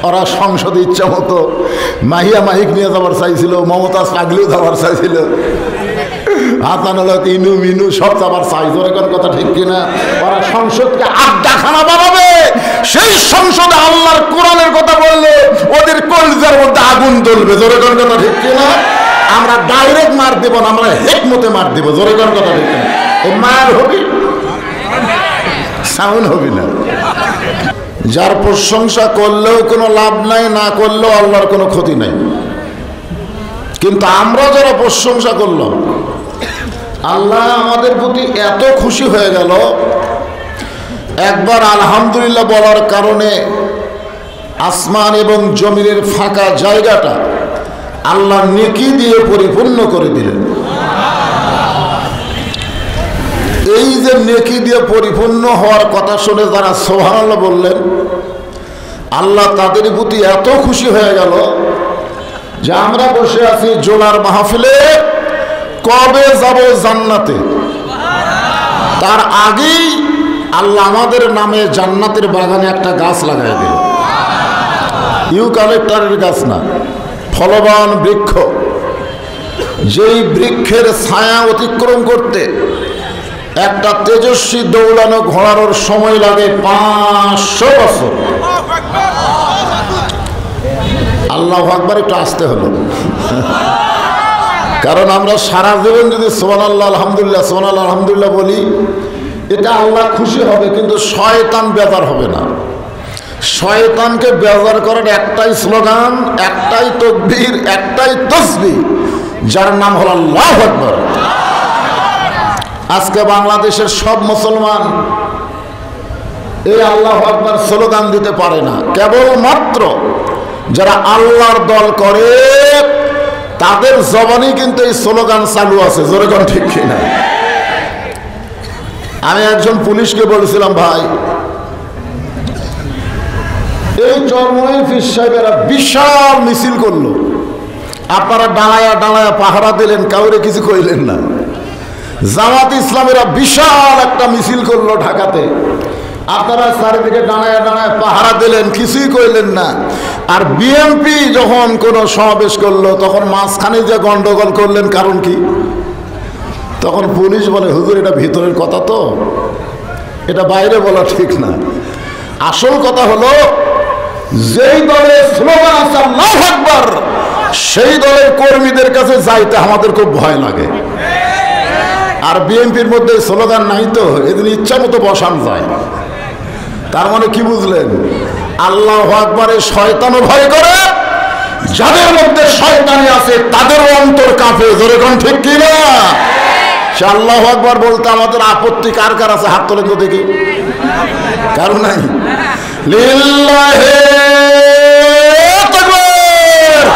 ওরা সংসদে ইচ্ছা মতো মাহিয়া মাহিক নিয়ে যাবার চাইছিল, মমতাজ পাগলিও যাবার চাইছিল, হাসানুল হক ইনু মিনু সব যাবার চাইছিল। এখন কথা ঠিক কিনা? ওরা সংসদকে আড্ডাখানা বানাবে, সেই সংসদে আল্লাহর কোরআনের কথা বললে ওদের কলিজার মধ্যে আগুন জ্বলবে। জোরে কোন কথা ঠিক কিনা? আমরা ডাইরেক্ট মার দেব না, আমরা হেকমতে মার দেব। জোরে কোন কথা ঠিক কিনা? এই মার হবে, সাউন্ড হবে না। যার প্রশংসা করলেও কোনো লাভ নাই, না করলেও আল্লাহর কোনো ক্ষতি নাই। কিন্তু আমরা যারা প্রশংসা করলাম, আল্লাহ আমাদের প্রতি এত খুশি হয়ে গেল, একবার আলহামদুলিল্লাহ বলার কারণে আসমান এবং জমিনের ফাঁকা জায়গাটা আল্লাহ নেকি দিয়ে পরিপূর্ণ করে দিলেন। এই যে নেকি দিয়ে পরিপূর্ণ হওয়ার কথা শুনে যারা সুবহানাল্লাহ বললেন, আল্লাহ তাদের প্রতি এত খুশি হয়ে গেল যে আমরা বসে আছি জোলার মাহফিলে, কবে যাব জান্নাতে, তার আগেই আল্লাহ আমাদের নামে জান্নাতের বাগানে একটা গাছ লাগাই দিল। ইউক্যালিপটাসের গাছ না, ফলবান বৃক্ষ। যেই বৃক্ষের ছায়া অতিক্রম করতে একটা তেজস্বী দৌড়ানো ঘোড়ার সময় লাগে 500 বছর। আল্লাহু আকবার, একটু আসতে হলো, কারণ আমরা সারা জীবন যদি সুবহানাল্লাহ আলহামদুলিল্লাহ সুবহানাল্লাহ আলহামদুলিল্লাহ বলি, এটা আল্লাহ খুশি হবে, কিন্তু শয়তান বেজার হবে না। শয়তানকে বেজার করার একটাই স্লোগান, একটাই তাকবীর, একটাই তাসবিহ, যার নাম হলো আল্লাহু আকবার। আজকে বাংলাদেশের সব মুসলমান এই আল্লাহু আকবার স্লোগান দিতে পারে না। কেবলমাত্র যারা আল্লাহর দল করে তাদের জবানেই কিন্তু এই স্লোগান চালু আছে। জোরে কোন ঠিক কিনা? আমি একজন পুলিশকে বলেছিলাম, ভাই এই চরমনাই পীর সাহেবেরা বিশাল মিছিল করলো, আপনারা দাঁড়ায়া দাঁড়ায়া পাহারা দিলেন, কাউরে কিছু কইলেন না। জামাত ইসলামেরা বিশাল একটা মিছিল করলো ঢাকাতে, আপনারা চারিদিকে দাঁড়ায় দাঁড়ায় পাহারা দিলেন, কিছুই কইলেন না। আর বিএনপি যখন কোনো সমাবেশ করলো তখন মাঝখানে যে গন্ডগোল করলেন, কারণ কি? তখন পুলিশ বলে, হুজুর এটা ভিতরের কথা, তো এটা বাইরে বলা ঠিক না। আসল কথা হলো, যেই দলের স্লোগান আছে আল্লাহু আকবার, সেই দলের কর্মীদের কাছে যাইতে আমাদের খুব ভয় লাগে। আর বিএনপির মধ্যে স্লোগান নাই, তো এদিন ইচ্ছা মতো বসান যায়। তার মানে কি বুঝলেন? আল্লাহু আকবারে শয়তানও ভয় করে, যাদের মধ্যে শয়তানি আছে তাদেরও অন্তর কাঁপে। জোরে কোন ঠিক কিনা? সে আল্লাহু আকবার বলতে আমাদের আপত্তি কার কার আছে? হাত তোলেন তো দেখি। কারণ নাই? লিল্লাহি তাকবীর।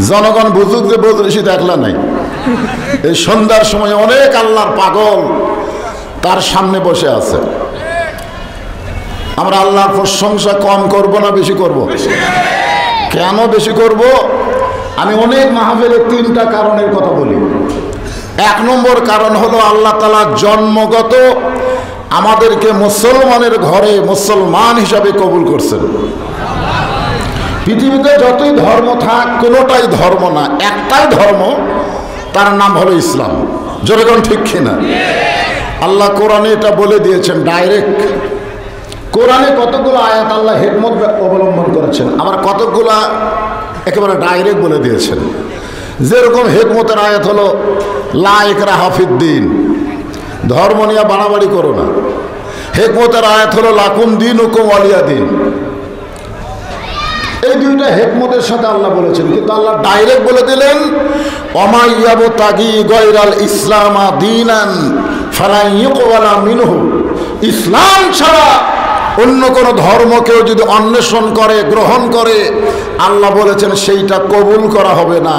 জনগণ বুঝুক যে বদরেশি দেখলা নাই। এই সন্ধ্যার সময় অনেক আল্লাহর পাগল তার সামনে বসে আছে। আমরা আল্লাহর প্রশংসা কম করব না বেশি করব? কেন বেশি করব? আমি অনেক মাহফিলে 3টা কারণের কথা বলি। 1 নম্বর কারণ হলো, আল্লাহ তাআলা জন্মগত আমাদেরকে মুসলমানের ঘরে মুসলমান হিসাবে কবুল করছেন। পৃথিবীতে যতই ধর্ম থাক, কোনোটাই ধর্ম না, একটাই ধর্ম, তার নাম হলো ইসলাম। জোরে কোন ঠিক কিনা? আল্লাহ কোরআনে এটা বলে দিয়েছেন ডাইরেক্ট। কোরআনে কতগুলো আয়াত আল্লাহ হিকমত অবলম্বন করেছেন, আবার কতগুলা একেবারে ডাইরেক্ট বলে দিয়েছেন। যেরকম হিকমতের আয়াত হলো, লা ইকরাহা ফিদ্দীন, ধর্ম নিয়ে বাড়াবাড়ি করো না। হিকমতের আয়াত হলো, লাকুম দীনুকুম ওয়ালিয়া দীন। এই 2টা হিকমতের সাথে আল্লাহ বলেছেন, কিন্তু আল্লাহ ডাইরেক্ট বলে দিলেন, ওমা ইয়াবতাগি গায়রাল ইসলামা দীনান ফালা ইউকবালা মিনহু। ইসলাম ছাড়া অন্য কোনো ধর্ম কেউ যদি অন্বেষণ করে, গ্রহণ করে, আল্লাহ বলেছেন সেইটা কবুল করা হবে না।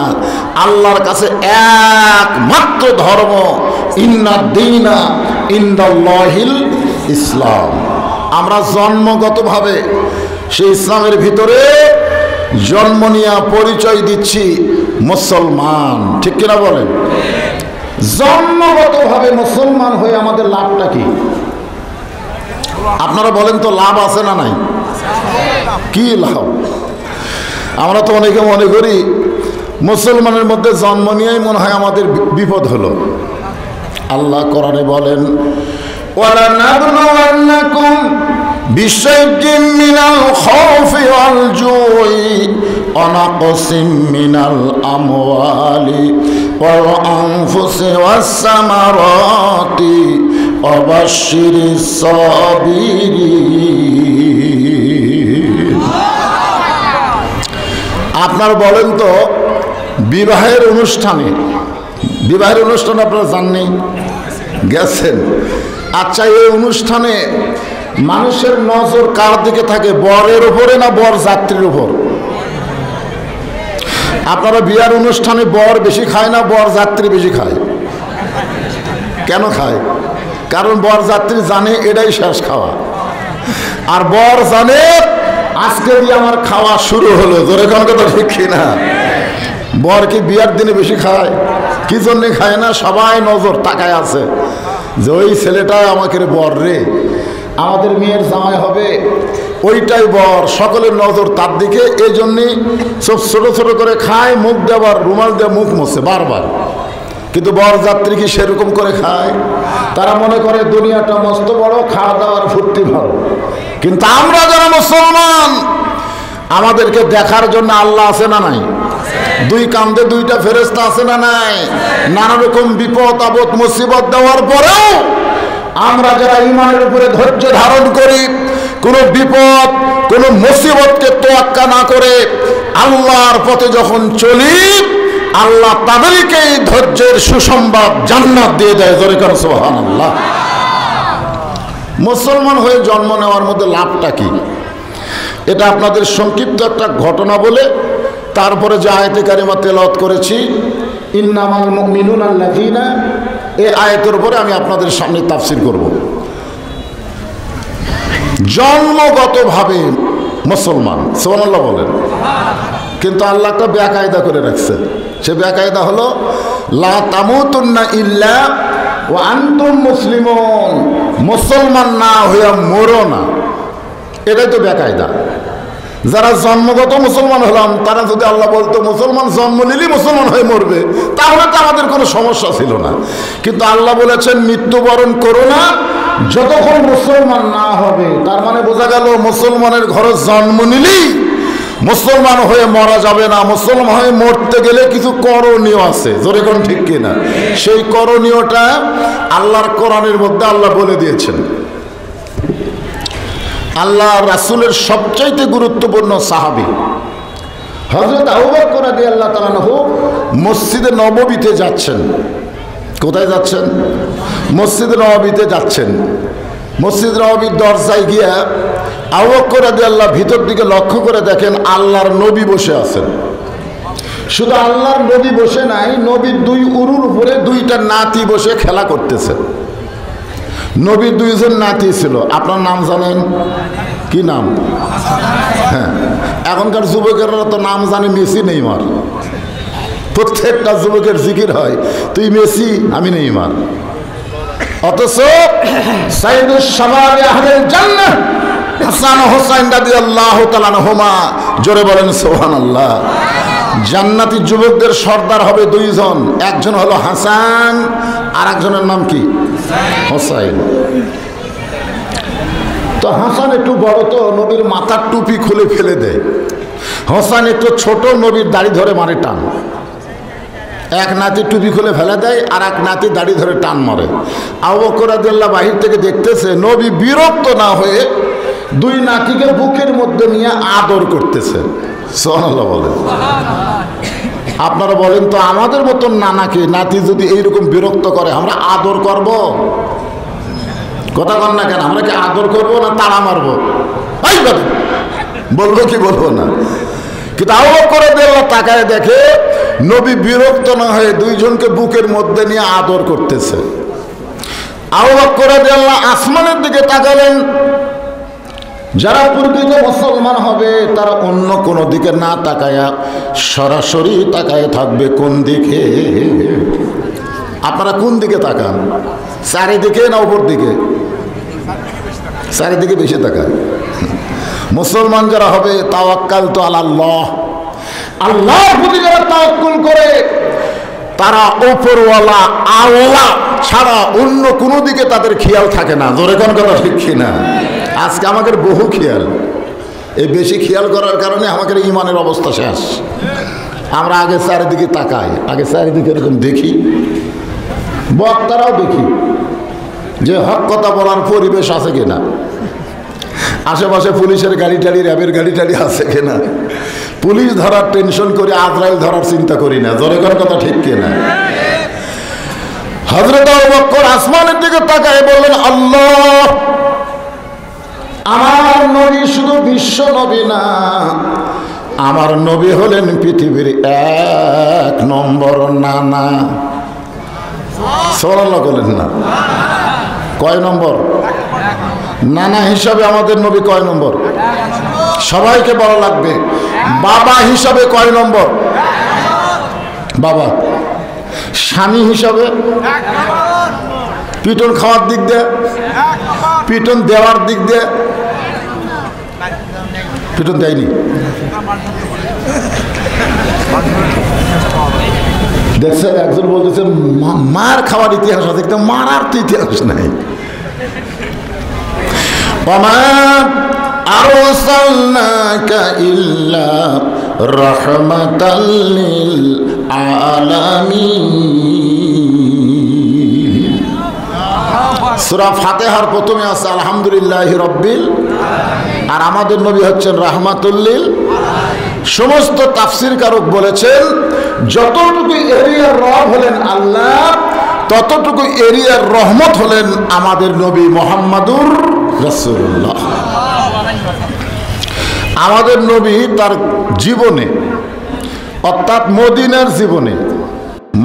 আল্লাহর কাছে একমাত্র ধর্ম ইন্নাদ দীনা ইনদাল্লাহিল ইসলাম। আমরা জন্মগতভাবে সেই ইসলামের ভিতরে জন্ম নিয়ে পরিচয় দিচ্ছি মুসলমান। ঠিক কিনা বলেন? জন্মগতভাবে মুসলমান হয়ে আমাদের লাভটা কি? আপনারা বলেন তো লাভ আছে না নাই? কি লাভ? আমরা তো অনেকে মনে করি মুসলমানের মধ্যে জন্ম নিয়েই মনে হয় আমাদের বিপদ হলো। আল্লাহ কোরআনে বলেন, ওয়ালানাবলুওয়ান্নাকুম বিশাইইন মিনাল খাউফি ওয়াল জুই ওয়া নাকসিম মিনাল আমওয়ালি ওয়াল আনফুসি ওয়াস সামারাতি ওয়া বাশশিরিস সাবিরিন। আপনারা বলেন তো বিবাহের অনুষ্ঠানে আপনারা জাননি, গেছেন? আচ্ছা, এই অনুষ্ঠানে মানুষের নজর কার দিকে থাকে, বরের উপরে না বর যাত্রীর উপর? আপনারা বিয়ার অনুষ্ঠানে বর বেশি খায় না বর যাত্রী বেশি খায়? কেন খায়? কারণ বর যাত্রী জানে এটাই শেষ খাওয়া, আর বর জানে আজকে দিয়ে আমার খাওয়া শুরু হলো। জোরে কোন কথা ঠিক কিনা? বর কি বিয়ার দিনে বেশি খায়? কি জন্যে খায় না? সবাই নজর তাকায় আছে যে ওই ছেলেটা আমাকে বর রে, আমাদের মেয়ের জামাই হবে, ওইটাই বর, সকলের নজর তার দিকে। এই জন্যই সব ছোট ছোট করে খায়, মুখ দেওয়ার রুমাল দিয়ে মুখ মোছে বারবার। কিন্তু বর যাত্রী কি সেরকম করে খায়? তারা মনে করে দুনিয়াটা মস্ত বড়, খাওয়া দাওয়ার ফুর্তি ভালো। কিন্তু আমরা যারা মুসলমান, আমাদেরকে দেখার জন্য আল্লাহ আছে না নাই? দুই কান্দে দুইটা ফেরেশতা আছে না নাই? নানা রকম বিপদ আপদ মুসিবত দেওয়ার পরেও আমরা যারা ঈমানের উপরে ধৈর্য ধারণ করি, কোনো বিপদ কোনো মুসিবতকে তোয়াক্কা না করে আল্লাহর পথে যখন চলি, আল্লাহ তাদেরকে ধৈর্যের সুসংবাদ জান্নাত দিয়ে দেয়। জোরে করে সুবহানাল্লাহ। মুসলমান হয়ে জন্ম নেওয়ার মধ্যে লাভটা কি? এটা আপনাদের সংক্ষিপ্ত একটা ঘটনা বলে তারপরে যে আয়াতে কারিমা তেলাওয়াত করেছি, ইন্নামাল মুমিনুনা আল্লাযীনা, এই আয়াতের উপরে আমি আপনাদের সামনে তাফসীর করব। জন্মগতভাবে মুসলমান, সুবহানাল্লাহ বলেন, কিন্তু আল্লাহ একটা বেকায়দা করে রাখছে। সে বেকায়দা হলো লা তামুতুন্না ইল্লা ওয়া আনতুম মুসলিমুন, মুসলমান না হইয়া মরো না। এটাই তো বেকায়দা। যারা জন্মগত মুসলমান হলাম, তারা যদি আল্লাহ বলতো মুসলমান জন্ম নিলেই মুসলমান হয়ে মরবে, তাহলে তো আমাদের কোনো সমস্যা ছিল না। কিন্তু আল্লাহ বলেছেন মৃত্যুবরণ করো না যতক্ষণ মুসলমান না হবে। তার মানে বোঝা গেল মুসলমানের ঘরে জন্ম নিলেই মুসলমান হয়ে মরা যাবে না। মুসলমান হয়ে মরতে গেলে কিছু করণীয় আছে। জোরে কোন ঠিক কিনা? সেই করণীয়টা আল্লাহর কোরআনের মধ্যে আল্লাহ বলে দিয়েছেন। আল্লাহ রাসূলের সবচাইতে গুরুত্বপূর্ণ সাহাবী হযরত আবু বকর রাদিয়াল্লাহু তাআলা আনহু মসজিদে নববীতে যাচ্ছেন। কোথায় যাচ্ছেন? মসজিদে নববীতে যাচ্ছেন। মসজিদ নববীর দরজায় গিয়া আবু বকর রাদিয়াল্লাহু ভিতর দিকে লক্ষ্য করে দেখেন আল্লাহর নবী বসে আছেন। শুধু আল্লাহর নবী বসে নাই, নবীর দুই উরুর উপরে দুইটা নাতি বসে খেলা করতেছে। নবীর দুইজন নাতি ছিল। আপনার নাম জানেন? কি নাম? হ্যাঁ, এখনকার যুবকেরা তো নাম জানে মেসি নেইমার। প্রত্যেকটা যুবকের জিকির হয় তুই মেসি আমি নেইমার। অথচ সাইয়্যিদুশ শাবাবে আহলিল জান্নাহ হাসান ও হুসাইন রাদিয়াল্লাহু তাআলা আনহুমা, জোরে বলেন সুবহানাল্লাহ। জান্নাতি যুবকদের সর্দার হবে দুইজন, একজন হলো হাসান আর একজনের নাম কি? হুসাইন। তো হাসান একটু বড়, তো নবীর মাথার টুপি খুলে ফেলে দেয়। হাসান একটু ছোট, নবীর দাড়ি ধরে মারে টান। এক নাতি টুপি খুলে ফেলে দেয়, আর এক নাতি দাড়ি ধরে টান মারে। আবু বকর রাদিয়াল্লাহু বাহির থেকে দেখতেছে, নবী বিরক্ত না হয়ে দুই নাতিকে বুকের মধ্যে নিয়ে আদর করতেছে। সুবহানাল্লাহ বলেন। আপনারা বলেন তো আমাদের মতন নানাকে নাতি যদি এইরকম বিরক্ত করে আমরা আদর করব? কথা বল না কেন? আমরা কি আদর করবো না তাড়া মারবো? বলবো কি বলবো না? কিন্তু আবু বকর রাদিয়াল্লাহু তাকায় দেখে নবী বিরক্ত না হয়ে দুইজনকে বুকের মধ্যে নিয়ে আদর করতেছে। আবু বকর রাদিয়াল্লাহু আসমানের দিকে তাকালেন। যারা প্রকৃত মুসলমান হবে তারা অন্য কোনো দিকে না তাকায়া সরাসরি তাকায় থাকবে কোন দিকে? আপনারা কোন দিকে তাকান? চারিদিকে না উপর দিকে? চারিদিকে বেশি তাকায়। মুসলমান যারা হবে তাওয়াক্কাল তো আল্লাহ, আল্লাহর প্রতি যারা তাওয়াক্কুল করে তারা ওপরওয়ালা আল্লাহ ছাড়া অন্য কোনো দিকে তাদের খেয়াল থাকে না। জোরে কোন কথা ঠিক কিনা? আজকে আমাদের বহু খেয়াল, এই বেশি খেয়াল করার কারণে আমাদের ইমানের অবস্থা শেষ। আমরা আগে চারিদিকে তাকাই, আগে চারিদিকে এরকম দেখি, বক্তারাও দেখি যে হক কথা বলার পরিবেশ আছে কিনা, আশেপাশে পুলিশের গাড়ি টাড়ি র্যাবের গাড়ি টাড়ি আছে কিনা। পুলিশ ধরার টেনশন করি, আজরাইল ধরার চিন্তা করি না। জোরে কোন কথা ঠিক কিনা? হযরত আবু বকর আসমানের দিকে তাকায় বললেন, আল্লাহ, আমার নবী শুধু বিশ্ব নবী না, আমার নবী হলেন পৃথিবীর 1 নম্বর নানা। সুবহানাল্লাহ বলেন না? কয় নম্বর? নানা হিসাবে আমাদের নবী কয় নম্বর? সবাইকে বলা লাগবে। বাবা হিসাবে কয় নম্বর? বাবা। স্বামী হিসাবে? পিটন খাওয়ার দিক দিয়ে, পিটন দেওয়ার দিক দিয়ে? পিটন দেয়নি। দেখছেন একজন বলতেছে মার খাওয়ার ইতিহাস আছে, কিন্তু মারার তো ইতিহাস নাই। আরসালনাকা ইল্লা রাহমাতাল লিল আলামিন। সূরা ফাতিহার প্রথমে আছে আলহামদুলিল্লাহি রাব্বিল, আর আমাদের নবী হচ্ছেন রাহমাতুল লিল। সমস্ত তাফসীরকারক বলেছেন যতটুকু এরিয়ার রব হলেন আল্লাহ, ততটুকু এরিয়ার রহমত হলেন আমাদের নবী মুহাম্মাদুর রাসূলুল্লাহ। আমাদের নবী তার জীবনে, অর্থাৎ মদিনার জীবনে,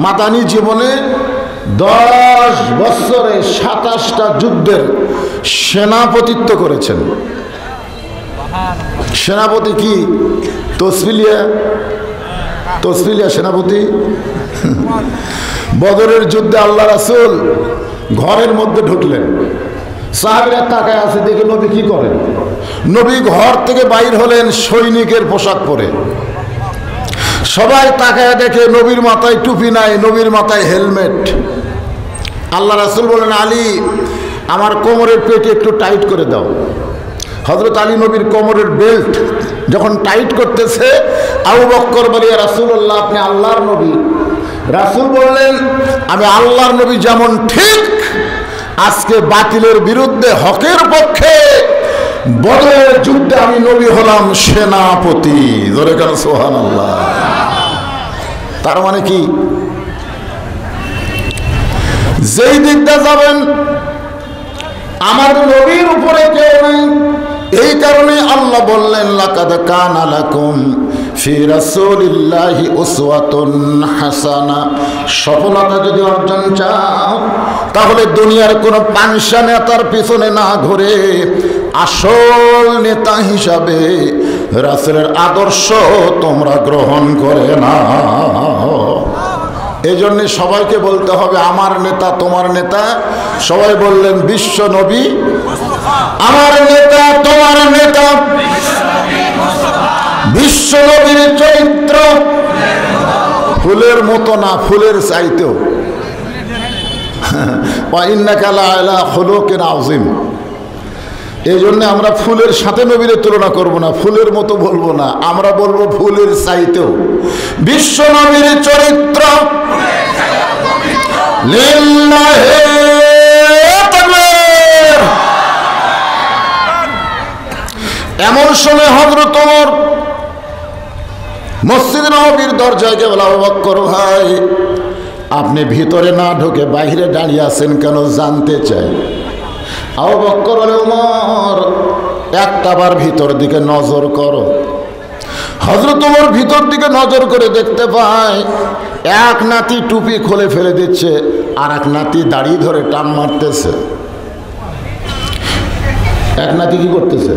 মাদানী জীবনে 10 বছরে 27টা যুদ্ধের সেনাপতিত্ব করেছেন। সেনাপতি কি? তসফিলিয়া সেনাপতি। বদরের যুদ্ধে আল্লাহ রাসূল ঘরের মধ্যে ঢুকলেন, সাহাবীরা তাকায় আছে দেখে নবী কি করেন। নবী ঘর থেকে বাইর হলেন সৈনিকের পোশাক পরে। সবাই তাকায় দেখে নবীর মাথায় টুপি নাই, নবীর মাথায় হেলমেট। আল্লাহ রাসূল বলেন, আলী, আমার কোমরের পেটে একটু টাইট করে দাও। হযরত আলী নবীর কোমরের বেল্ট যখন টাইট করতেছে, আবু বকর বলে, ইয়া রাসূলুল্লাহ, আপনি আল্লাহর নবী। রাসূল বললেন, আমি আল্লাহর নবী যেমন ঠিক, আজকে বাতিলের বিরুদ্ধে হকের পক্ষে বদরের যুদ্ধে আমি নবী হলাম সেনাপতি। জোরে কেন সুবহানাল্লাহ। তার মানে কি? যেই দিকটা যাবেন আমার নবীর উপরে কেউ নেই। এই কারণে আল্লাহ বললেন, লাকাদ কানা লাকুম ফি রাসূলিল্লাহি উসওয়াতুন হাসানা। সফলতা যদি অর্জন চাও তাহলে দুনিয়ার কোনো পাংশা নেতার পিছনে না ঘুরে আসল নেতা হিসাবে রাসূলের আদর্শ তোমরা গ্রহণ করে নাও। এই জন্যে সবাইকে বলতে হবে আমার নেতা তোমার নেতা। সবাই বললেন বিশ্ব নবী আমার নেতা তোমার নেতা। বিশ্ব নবীর চরিত্র ফুলের মতো না, ফুলের চাইতেও। ইন্নাকা লাআলা খুলুকিন আযীম। এই জন্য আমরা ফুলের সাথে নবীর তুলনা করব না, ফুলের মতো বলবো না, আমরা বলবো ফুলের চাইতেও। বিশ্ব নবীর চরিত্র লিল্লাহি তাকবীর। এমন সময় হযরত ওমর মসজিদ নববীর দরজায় গিয়ে বলে, আবু বকর ভাই, আপনি ভিতরে না ঢুকে বাইরে দাঁড়িয়ে আছেন কেন জানতে চাই। আবু বকর বলে, ওমর, একটাবার ভিতর দিকে নজর করো। হযরত ওমর ভিতর দিকে নজর করে দেখতে পায় এক নাতি টুপি খুলে ফেলে দিচ্ছে, আর এক নাতি দাড়ি ধরে টান মারতেছে। এক নাতি কি করতেছে?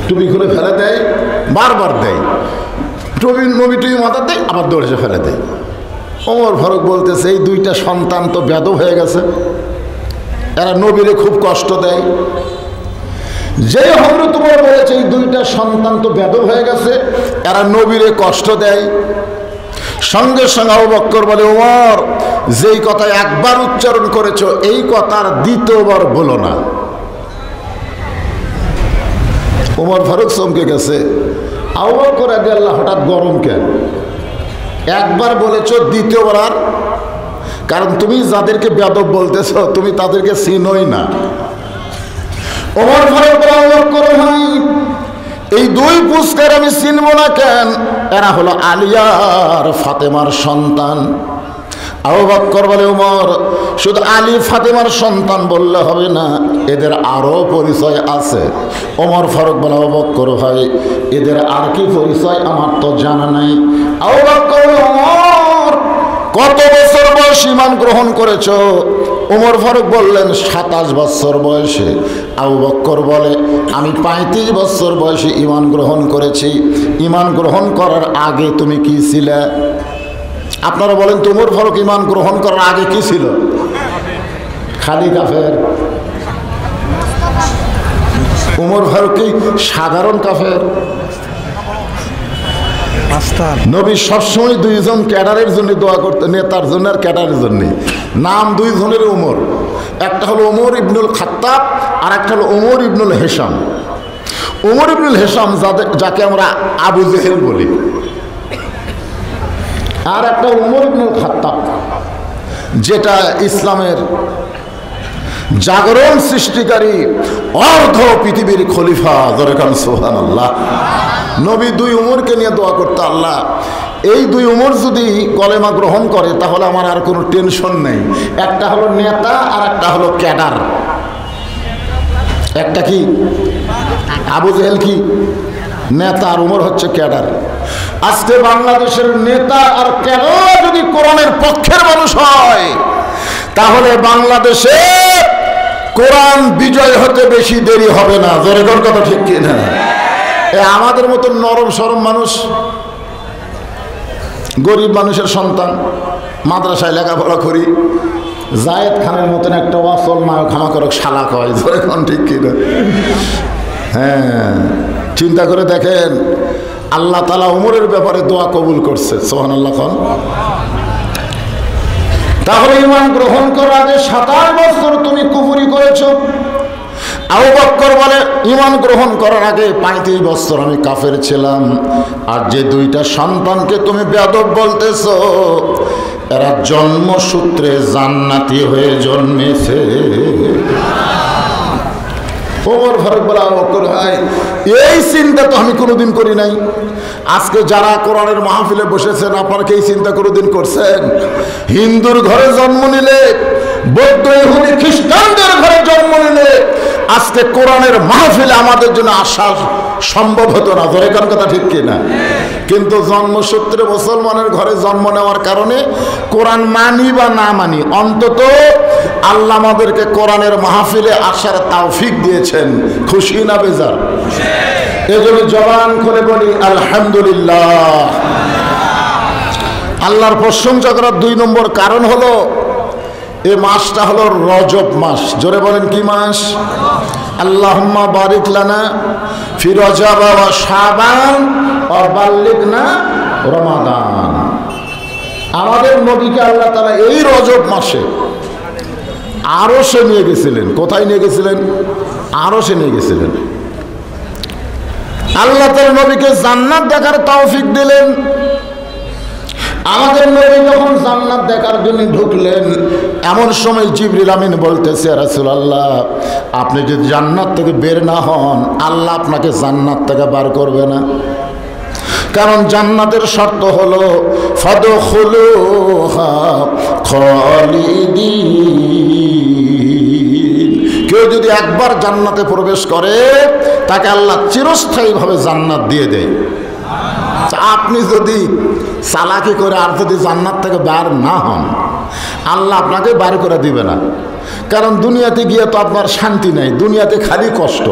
টুপি খুলে ফেলে দেয়, বারবার দেয়, নবী টুপি মাথা দেয়, আবার দৌড়েছে ফেলে দেয়। ওমর ফারুক বলতেছে, এই দুইটা সন্তান তো বেদব হয়ে গেছে, এরা নবীরে খুব কষ্ট দেয়। যে হযরত ওমর বলেছে এই দুইটা সন্তান তো বেদব হয়ে গেছে, এরা নবীরে কষ্ট দেয়, সঙ্গে সঙ্গে আবু বকর বলে, ওমর যেই কথা একবার উচ্চারণ করেছো এই কথার দ্বিতীয়বার বলো না। ওমর ফারুক চমকে গেছে। আবু বকর রাদিয়াল্লাহু হঠাৎ গরম কেন? একবার বলেছো, দ্বিতীয়বার আর? কারণ তুমি যাদেরকে বেয়াদব বলতেছ তুমি তাদেরকে চিনোই না। ওমর ফারুক বলে, আবু বকর ভাই, এই দুই পুস্তের আমি চিনব না কেন? এরা হলো আলিয়া আর ফাতেমার সন্তান। আবু বকর বলে, ওমর শুধু আলী ফাতেমার সন্তান বললে হবে না, এদের আরো পরিচয় আছে। ওমর ফারুক বলে, আবু বকর ভাই, এদের আর কি পরিচয় আমার তো জানা নাই। আবু বকর, ওমর কত বছর বয়স ঈমান গ্রহণ করেছো? ওমর ফারুক বললেন 27 বছর বয়সে। আবু বকর বলে, আমি 35 বছর বয়সে ঈমান গ্রহণ করেছি। ঈমান গ্রহণ করার আগে তুমি কি ছিলে? আপনারা বলেন তো, ওমর ফারুক ঈমান গ্রহণ করার আগে কি ছিল? খালি কাফের। ওমর ফারুক কি সাধারণ কাফের? নবী সবসময় দুইজন ক্যাডারের জন্য দোয়া করতেন, নেতার জন্য আর ক্যাডারের জন্য। নাম দুইজনের ওমর, একটা হলো ওমর ইবনুল খাত্তাব আর একটা হলো ওমর ইবনুল হেশাম। ওমর ইবনুল হেশাম যাকে আমরা আবু জেহেল বলি, আর একটা ওমর ইবনুল খাত্তাব যেটা ইসলামের জাগরণ সৃষ্টিকারী অর্ধ পৃথিবীর খলিফা। দরকার সুবহানাল্লাহ। নবী দুই উমরকে নিয়ে দোয়া করতে, আল্লাহ এই দুই উমর যদি কলেমা গ্রহণ করে তাহলে আমার আর কোনো টেনশন নেই। একটা হলো নেতা আর একটা হলো ক্যাডার। একটা কি আবু জেহেল কি নেতা আর উমর হচ্ছে ক্যাডার। আজকে বাংলাদেশের নেতা আর ক্যাডার যদি কোরআনের পক্ষের মানুষ হয় তাহলে বাংলাদেশে কোরআন বিজয় হতে বেশি দেরি হবে না। জোরে কোন কথা ঠিক কি না? আমাদের মতো নরম সরম মানুষ, গরিব মানুষের সন্তান, মাদ্রাসায় লেখাপড়া করি, জায়েদ খানের মতন একটা ওয়াসল মা ক্ষমা করক শালাক হয়। জোরে কোন ঠিক কি না? হ্যাঁ, চিন্তা করে দেখেন, আল্লাহ তাআলা উমরের ব্যাপারে দোয়া কবুল করছে। সুবহানাল্লাহ। তাহলে ঈমান গ্রহণ করার আগে 27 বছর তুমি কুফরি করেছো। আবু বকর বলে, ঈমান গ্রহণ করার আগে 35 বছর আমি কাফের ছিলাম। আর যে দুইটা সন্তানকে তুমি বেয়াদব বলতেছো এরা জন্মসূত্রে জান্নাতি হয়ে জন্মেছে। ওমর ফারুক বলে, আবু বকর ভাই, এই চিন্তা তো আমি কোনোদিন করি নাই। আজকে যারা কোরআনের মাহফিলে বসেছেন আপনারা কি এই চিন্তা কোনোদিন করছেন? হিন্দুর ঘরে জন্ম নিলে, বৌদ্ধ ইহুদি খ্রিস্টানদের ঘরে জন্ম নিলে আজকে কোরআনের মাহফিলে আমাদের জন্য আসা সম্ভব হতো না। ধরে কোন কথা ঠিক কিনা? কিন্তু জন্মসূত্রে মুসলমানের ঘরে জন্ম নেওয়ার কারণে কোরআন মানি বা না মানি, অন্তত আল্লাহ আমাদেরকে কোরআনের মাহফিলে আসার তৌফিক দিয়েছেন। খুশি না বেজার? এজন্য জবান করে বলি আলহামদুলিল্লাহ। আল্লাহর প্রশংসা করার 2 নম্বর কারণ হলো এই মাসটা হলো রজব মাস। জোরে বলেন কি মাস? আল্লাহুম্মা বারিক লানা ফি রজব ওয়া শাবান ওয়া বাল্লিগনা রমাদান। আমাদের নবীকে আল্লাহ তাআলা এই রজব মাসে আরশে নিয়ে গেছিলেন। কোথায় নিয়ে গেছিলেন? আরশে নিয়ে গেছিলেন। আল্লাহ তাআলা নবীকে জান্নাত দেখার তৌফিক দিলেন। আমাদের নবী যখন জান্নাত দেখার জন্য ঢুকলেন এমন সময় জিবরিল আমিন বলতেছে, রাসূলুল্লাহ আপনি যদি জান্নাত থেকে বের না হন আল্লাহ আপনাকে জান্নাত থেকে বার করবে না। কারণ জান্নাতের শর্ত হলো ফাদখুলুহা খালিদিন। কেউ যদি একবার জান্নাতে প্রবেশ করে তাকে আল্লাহ চিরস্থায়ীভাবে জান্নাত দিয়ে দেয়। আপনি যদি চালাকি করে আর যদি জান্নাত থেকে বার না হন আল্লাহ আপনাকে বার করে দিবে না। কারণ দুনিয়াতে গিয়ে তো আপনার শান্তি নেই, দুনিয়াতে খালি কষ্ট।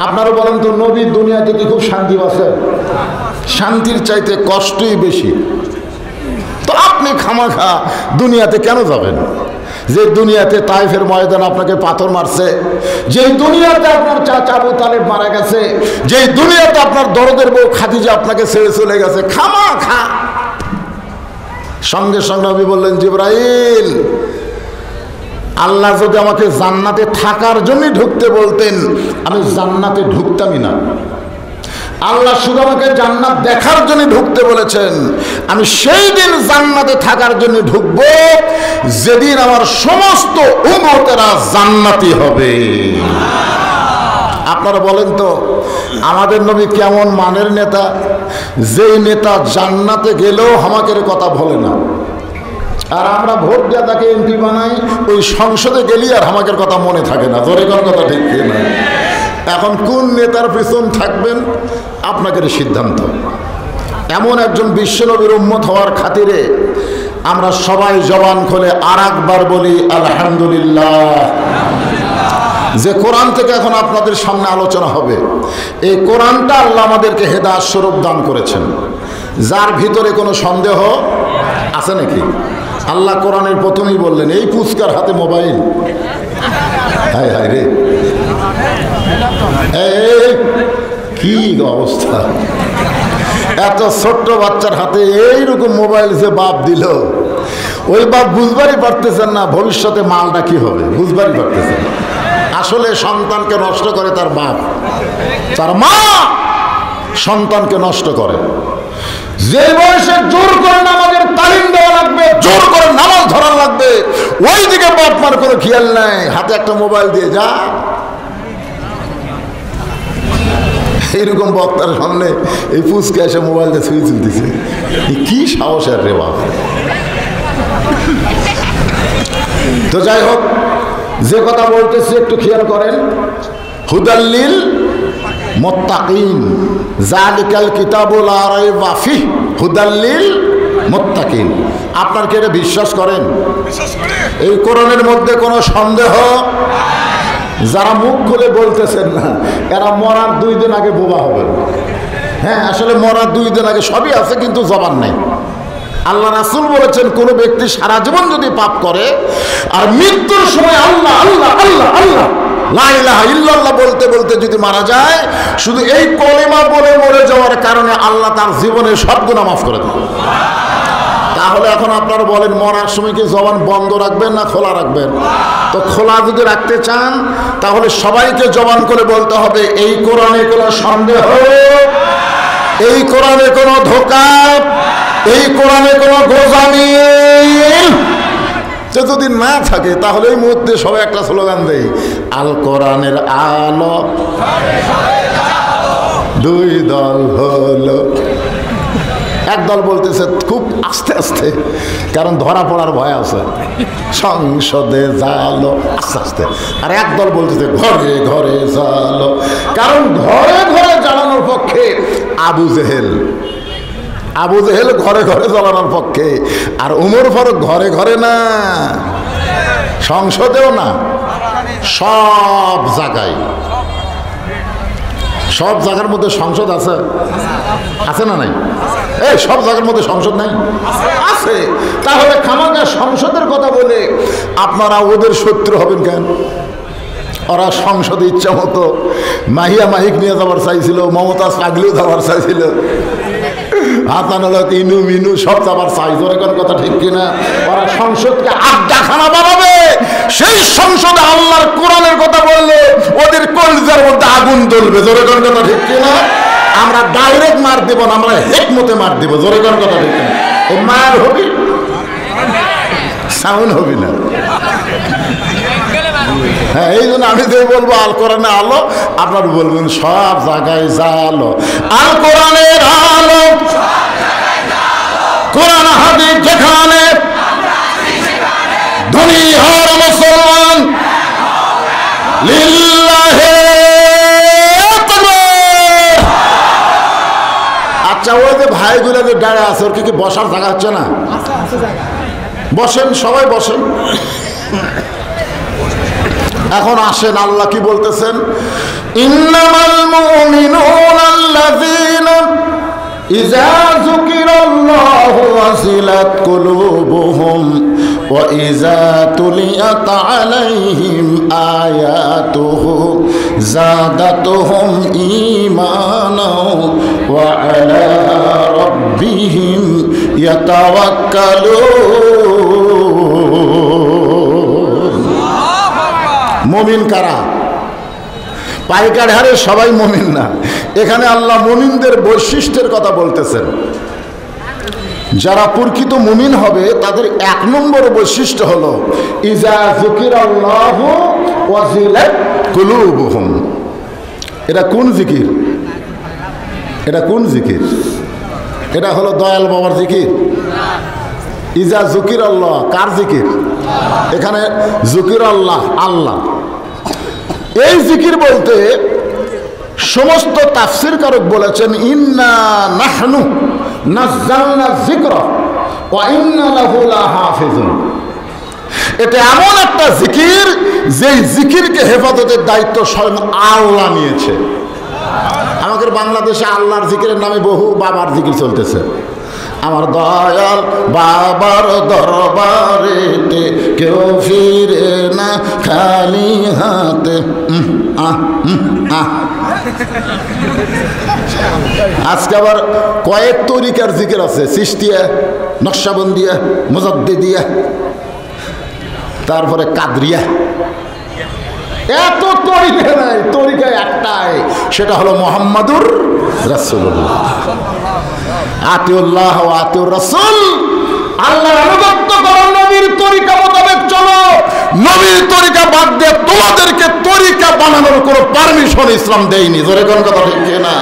আপনারা বলেন তো, নবী দুনিয়াতে কি খুব শান্তি আছে? শান্তির চাইতে কষ্টই বেশি। তো আপনি খামাখা দুনিয়াতে কেন যাবেন? যে দুনিয়াতে তাইফের ময়দান আপনাকে পাথর মারছে, যে দুনিয়াতে আপনার চাচা আবু তালেব মারা গেছে, যে দুনিয়াতে আপনার দরদের বউ খাদিজা আপনাকে ছেড়ে চলে গেছে, খামাখা। সঙ্গে সঙ্গে নবী বললেন, জিবরাইল, আল্লাহ যদি আমাকে জান্নাতে থাকার জন্য ঢুকতে বলতেন আমি জান্নাতে ঢুকতামই না। আল্লাহ শুধু আমাকে জান্নাত দেখার জন্য ঢুকতে বলেছেন, আমি সেই দিন জান্নাতে থাকার জন্য ঢুকবো যেদিন আমার সমস্ত উম্মতেরা জান্নাতি হবে। আপনারা বলেন তো আমাদের নবী কেমন মানের নেতা, যেই নেতা জান্নাতে গেলেও হামাকের কথা বলে না, আর আমরা ভোট দিয়ে তাকে এমপি বানাই, ওই সংসদে গেলি আর হামাকের কথা মনে থাকে না। জোরে কোন কথা ঠিক না? এখন কোন নেতার পিছন থাকবেন আপনাকে সিদ্ধান্ত। এমন একজন বিশ্বনবীর উম্মত হওয়ার খাতিরে আমরা সবাই জবান খুলে আর একবার বলি আলহামদুলিল্লাহ। যে কোরআন থেকে এখন আপনাদের সামনে আলোচনা হবে, এই কোরআনটা আল্লাহ আমাদেরকে হেদায়েত স্বরূপ দান করেছেন। যার ভিতরে কোনো সন্দেহ আছে নাকি? আল্লাহ কোরআনের প্রথমেই বললেন, এই পুচকার হাতে মোবাইল। হায় হায় রে, কি অবস্থা! এত ছোট্ট বাচ্চার হাতে এইরকম মোবাইল যে বাপ দিল, ওই বাপ বুঝবারই পারতেছেন না ভবিষ্যতে মালটা কি হবে, বুঝবারই পারতেছেন। আসলে সন্তানকে নষ্ট করে তার বাপ, তার মা সন্তানকে নষ্ট করে। যে বয়সে জোর করে নামাজের তালিম দেওয়া লাগবে, জোর করে নামাজ ধরা লাগবে, ওই দিকে বাপ মার কোনো খেয়াল নাই, হাতে একটা মোবাইল দিয়ে যা। এইরকম বক্তার সামনে এই পুচকে এসে মোবাইল দিয়ে ছুঁয়ে তুলতেছে, কি সাহসের রে বাপ! তো যাই হোক, যে কথা বলতেছি একটু খেয়াল করেন। হুদাল্লিল মুত্তাকিন, যালিকাল কিতাবুল লা রাইবা ফিহি হুদাল্লিল মুত্তাকিন। আপনার কি এটা বিশ্বাস করেন? এই কোরআনের মধ্যে কোনো সন্দেহ? যারা মুখ খুলে বলতেছেন না, এরা মরার 2 দিন আগে বোবা হবেন। হ্যাঁ, আসলে মরার 2 দিন আগে সবই আছে, কিন্তু জবান নাই। আল্লাহ রাসূল বলেছেন, কোন ব্যক্তি সারা জীবন যদি পাপ করে আর মৃত্যুর সময় আল্লাহ আল্লাহ আল্লাহ আল্লাহ লা ইলাহা ইল্লাল্লাহ বলতে বলতে যদি মারা যায়, শুধু এই কলিমা বলে মরে যাওয়ার কারণে আল্লাহ তার জীবনের সব গুনাহ মাফ করে দেন। তাহলে এখন আপনারা বলেন, মরার সময় কি জবান বন্ধ রাখবেন না খোলা রাখবেন? তো খোলা যদি রাখতে চান তাহলে সবাইকে জবান করে বলতে হবে, এই কোরআনে কোনো সন্দেহ, এই কোরআনে কোনো ধোঁকা, এই কোরআনে কোনো গোজামি যদি না থাকে তাহলে এই মুহূর্তে সবাই একটা স্লোগান দেয়, আল কোরআনের আলো 2 দল হলো। এক দল বলতেছে খুব আস্তে আস্তে, কারণ ধরা পড়ার ভয় আছে, সংসদে জালো আস্তে আস্তে। আর এক দল বলতেছে ঘরে ঘরে জালো, কারণ ঘরে ঘরে জ্বালানোর পক্ষে আবু জেহেল। আবু জেহেল ঘরে ঘরে জ্বালানোর পক্ষে, আর উমর ফারুক ঘরে ঘরে না, সংসদেও না, সব জায়গায়। সব জায়গার মধ্যে সংসদ আছে, আছে না নাই? এই সব জায়গার মধ্যে সংসদ নাই, আছে। তাহলে খামাখা সংসদের কথা বলে আপনারা ওদের শত্রু হবেন কেন? ওরা সংসদে ইচ্ছা মতো মাহিয়া মাহিক নিয়ে যাওয়ার চাইছিল, মমতাজ পাগলিও যাওয়ার চাইছিল, হাতানোলক ইনু মিনু সব যাবার চাই। জোরে কোন কথা ঠিক কিনা? ওরা সংসদকে আড্ডাখানা বানাবে, সেই সংসদে আল্লাহর কোরআনের কথা বললে ওদের কলিজার মধ্যে আগুন জ্বলবে। জোরে কোন কথা ঠিক কিনা? আমরা ডাইরেক্ট মার দেব না, আমরা হেকমতে মার দেব। জোরে কোন কথা ঠিক কিনা? এই মার হবি, সাউন্ড হবি না। হ্যাঁ, এই জন্য আমি যে বলবো আল কোরআনে আলো, আপনার বলবেন সব জায়গায় জালো। আল কোরআনের আলো, কোরআন হাদিস যেখানে, ধনী হর মুসলমান লিল্লাহে তাকবীর। আচ্ছা, ওই যে ভাইগুলো যে দাঁড়ায় আছে, ওর কি বসার জায়গা হচ্ছে না? বসেন, সবাই বসেন। এখন আসেন, আল্লাহ কি বলতেছেন? ইন্নামাল মুমিনুনা আল্লাযীনা ইযা যুকিরাল্লাহু ওয়াজিলাত কুলুবুহুম ওয়া ইযা তুলিয়াত আলাইহিম আয়াতুহু যাদাতুহুম ঈমানাও ওয়া আলা রাব্বিহিম ইয়াতাওয়াক্কালুন। মুমিন কারা? পাইকার হারে সবাই মুমিন না। এখানে আল্লাহ মুমিনদের বৈশিষ্ট্যের কথা বলতেছেন। যারা প্রকৃত মুমিন হবে তাদের এক নম্বর বৈশিষ্ট্য হলো ইযা যুকিরাল্লাহু ওয়াজিলাত কুলুবুহুম। এটা কোন জিকির? এটা কোন জিকির? এটা হলো দয়াল বাবার জিকির। ইযা যুকিরাল্লাহ কার জিকির? এখানে যুকিরাল্লাহ আল্লাহ। এই জিকির বলতে সমস্ত তাফসীর কারক বলেছেন ইন্না নাহনু নাযালনা যিকরা ওয়া ইন্না লাহু লাহাফিজুন। এটা এমন একটা জিকির যেই জিকিরকে হেফাজতের দায়িত্ব স্বয়ং আল্লাহ নিয়েছে। আমাদের বাংলাদেশে আল্লাহর জিকিরের নামে বহু বাবার জিকির চলতেছে। আমার দয়াল বাবার দরবারেতে কেউ ফিরে না খালি হাতে। আজকে আবার কয়েক তরিকার জিকির আছে, চিশতিয়া, নকশাবন্দিয়া, মুজাদ্দিদিয়া, তারপরে কাদরিয়া। এত তরিকা নাই, তরিকা একটাই, সেটা হলো মুহাম্মাদুর রাসূলুল্লাহ। আতিউল্লাহ ওয়া আতিউর রাসূল। আল্লাহর আনুগত্য করো, নবীর তরিকা মোতাবেক চলো। নবীর তরিকা বাদ দিয়ে তোমাদেরকে তরিকা বানানোর কোনো পারমিশন ইসলাম দেয়নি। জোরে কোন কথা ঠিক না?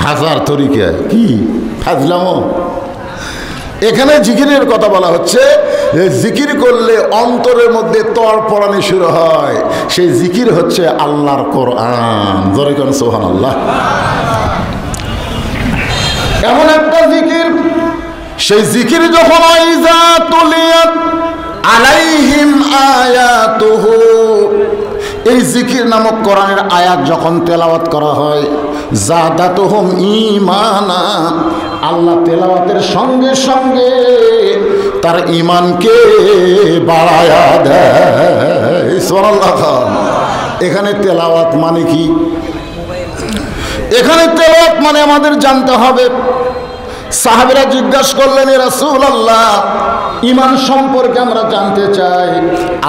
হাজার তরিকা কি ফাজলামো। এখানে জিকিরের কথা বলা হচ্ছে, জিকির করলে অন্তরের মধ্যে তড়পড়ানি শুরু হয়। সেই জিকির হচ্ছে আল্লাহর কোরআন। জোরে কোন সুবহানাল্লাহ। এমন একটা জিকির, সেই জিকির যখন ইযা তুলিয়াত আলাইহিম আয়াতুহু, এই জিকির নামক কোরআনের আয়াত যখন তেলাওয়াত করা হয়, যাদাতুহুম ঈমানা, আল্লাহ তেলাওয়াতের সঙ্গে সঙ্গে তার ঈমানকে বাড়ায়া দেয়। সুবহানাল্লাহ। এখানে তেলাওয়াত মানে কি? এখানে তেলাওয়াত মানে আমাদের জানতে হবে। সাহাবীরা জিজ্ঞাসা করলেন, ইয়া রাসূলুল্লাহ, ঈমান সম্পর্কে আমরা জানতে চাই।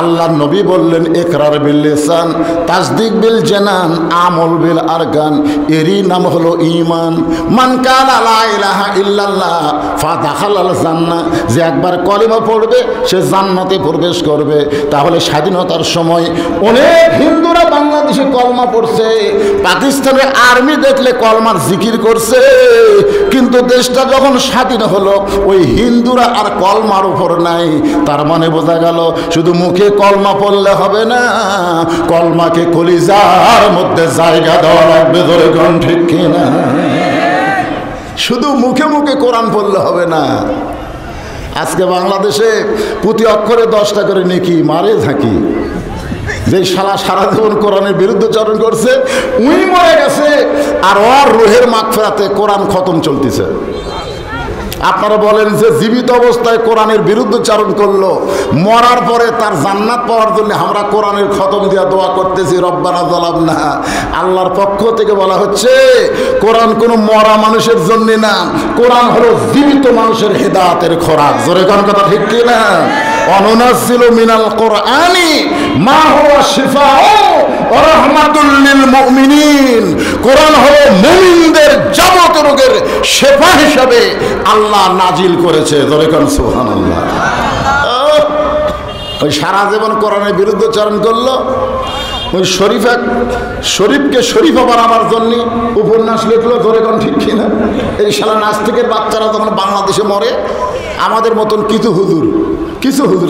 আল্লাহর নবী বললেন, ইকরার বিল লিসান, তাসদিক বিল জানান, আমল বিল আরকান। এরই নাম হলো ঈমান। মান কালা লা ইলাহা ইল্লাল্লাহ ফাদাখালাল জান্নাহ, যে একবার কলিমা পড়বে সে জান্নাতে প্রবেশ করবে। তাহলে স্বাধীনতার সময় অনেক হিন্দুরা বাংলাদেশে কলমা পড়ছে, পাকিস্তানের আর্মি দেখলে কলমার জিকির করছে, কিন্তু দেশটা যখন স্বাধীন হলো ওই হিন্দুরা আর কলমার উপর নাই। তার মানে বোঝা গেল শুধু মুখে কলমা পড়লে হবে না, কলমাকে কলিজার মধ্যে জায়গা দেওয়া লাগবে। ধরে কোন ঠিক কিনা? শুধু মুখে মুখে কোরআন পড়লে হবে না। আজকে বাংলাদেশে প্রতি অক্ষরে 10টা করে নেকি মারে থাকি। যে শালা সারা জীবন কোরআনের বিরুদ্ধচারণ করছে উই মরে গেছে, আর ওর রুহের মাগফিরাতে কোরআন খতম চলতেছে। আপনারা বলেন যে জীবিত অবস্থায় কোরআনের বিরুদ্ধচারণ করলো, মরার পরে তার জান্নাত পাওয়ার জন্য আমরা কোরআনের খতম দিয়া দোয়া করতেছি, রব্বানা যালামনা। আল্লাহর পক্ষ থেকে বলা হচ্ছে কোরআন কোনো মরা মানুষের জন্য না, কোরআন হলো জীবিত মানুষের হেদায়েতের খোরাক। জোরে কোন কথা ঠিক কি না? অনুনাজ্জিলু মিনাল কোরআনি মা হুয়া শিফাউ ওয়া রাহমাতুল লিল মুমিনিন। কোরআন হলো মুমিনদের যাবতীয় রোগের শিফা হিসাবে আল্লাহ নাজিল করেছে। জোরে কোন সুবহানাল্লাহ। ওই সারা জীবন কোরআনের বিরুদ্ধচারণ করলো, ওই শরীফকে শরীফা বানাবার জন্য উপন্যাস লিখলো। ধরে কোন ঠিক কিনা? এই শালা নাস্তিকের বাচ্চারা যখন বাংলাদেশে মরে, আমাদের মতন কিছু হুজুর,